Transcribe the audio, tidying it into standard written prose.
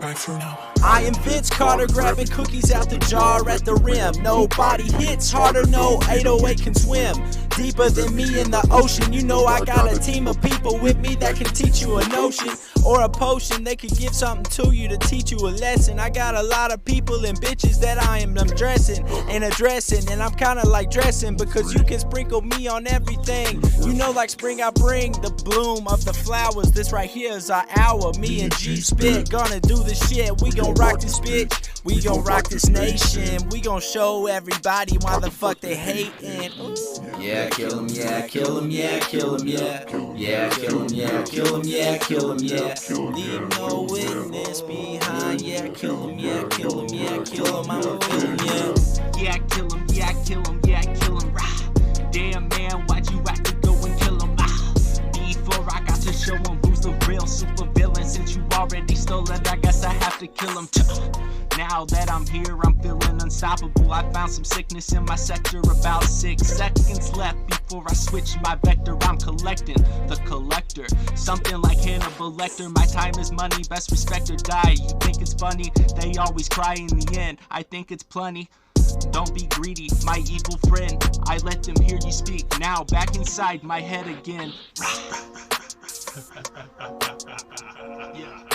Bye for now. I am Vince Carter, grabbing cookies out the jar at the rim. Nobody hits harder, no 808 can swim deeper than me in the ocean. You know I got a team of people with me that can teach you a notion or a potion. They could give something to you to teach you a lesson. I got a lot of people and bitches that I'm dressing and addressing, and I'm kinda like dressing because you can sprinkle me on everything. You know, like spring I bring the bloom of the flowers. This right here is our hour. Me and G Spit gonna do the shit. We gon' rock this bitch. We gon' rock this nation. We gon' show everybody why the fuck they hatin'. Yeah, kill him, yeah, kill him, yeah, kill him, yeah. Yeah, kill him, yeah, kill him, yeah, kill him, yeah. Leave no witness behind. Yeah, kill him, yeah, kill him, yeah, kill him. I'ma kill him, yeah. Yeah, kill him, yeah, kill him, yeah, kill him. Rah. Damn man, why'd you have to go and kill him? Ah. Before I got to show him who's the real super villain. Since you already stole it, I guess I have to kill him. Now that I'm here, I'm feeling unstoppable. I found some sickness in my sector, about 6 seconds left before I switch my vector. I'm collecting, the collector, something like Hannibal Lecter. My time is money, best respect or die. You think it's funny, they always cry in the end. I think it's plenty. Don't be greedy, my evil friend. I let them hear you speak, now back inside my head again. Yeah.